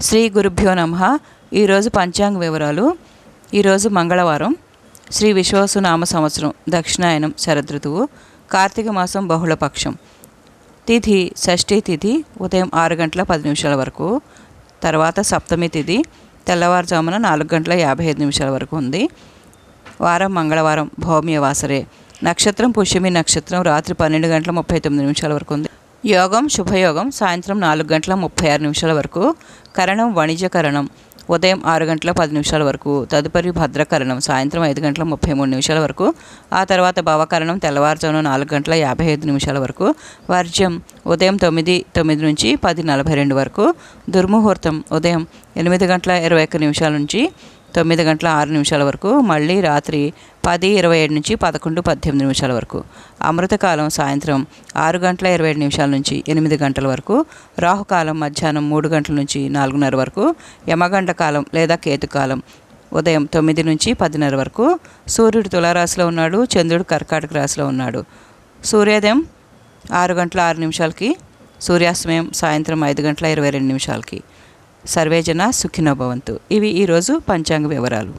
శ్రీ గురుభ్యో నమః. ఈరోజు పంచాంగ వివరాలు. ఈరోజు మంగళవారం, శ్రీ విశ్వావసునామ సంవత్సరం, దక్షిణాయనం, శరదృతువు, కార్తీక మాసం, బహుళపక్షం. తిథి షష్ఠీ తిథి ఉదయం 6 గంటల 10 నిమిషాల వరకు. తర్వాత సప్తమి తిథి తెల్లవారుజామున 4 గంటల 55 నిమిషాల వరకు ఉంది. వారం మంగళవారం, భౌమ్య వాసరే. నక్షత్రం పుష్యమి నక్షత్రం రాత్రి 12 గంటల 39 నిమిషాల వరకు ఉంది. యోగం శుభయోగం సాయంత్రం 4 గంటల 36 నిమిషాల వరకు. కరణం వాణిజ్యకరణం ఉదయం 6 గంటల 10 నిమిషాల వరకు. తదుపరి భద్రకరణం సాయంత్రం 5 గంటల 33 నిమిషాల వరకు. ఆ తర్వాత భవకరణం తెల్లవారుజామున 4 గంటల 55 నిమిషాల వరకు. వర్జ్యం ఉదయం 9 నుంచి 10:42 వరకు. దుర్ముహూర్తం ఉదయం 8 గంటల 21 నిమిషాల నుంచి 9 గంటల 6 నిమిషాల వరకు. మళ్ళీ రాత్రి 10:27 నుంచి 11:18 నిమిషాల వరకు. అమృతకాలం సాయంత్రం 6 గంటల 27 నిమిషాల నుంచి 8 గంటల వరకు. రాహుకాలం మధ్యాహ్నం 3 గంటల నుంచి 4:30 వరకు. యమగంట కాలం లేదా కేతుకాలం ఉదయం 9 నుంచి 10:30 వరకు. సూర్యుడు తులారాశిలో ఉన్నాడు, చంద్రుడు కర్కాటక రాశిలో ఉన్నాడు. సూర్యోదయం 6 గంటల 6 నిమిషాలకి, సూర్యాస్తమయం సాయంత్రం 5 గంటల 22 నిమిషాలకి. సర్వేజన సుఖినో భవంతు. ఇవి ఈరోజు పంచాంగ వివరాలు.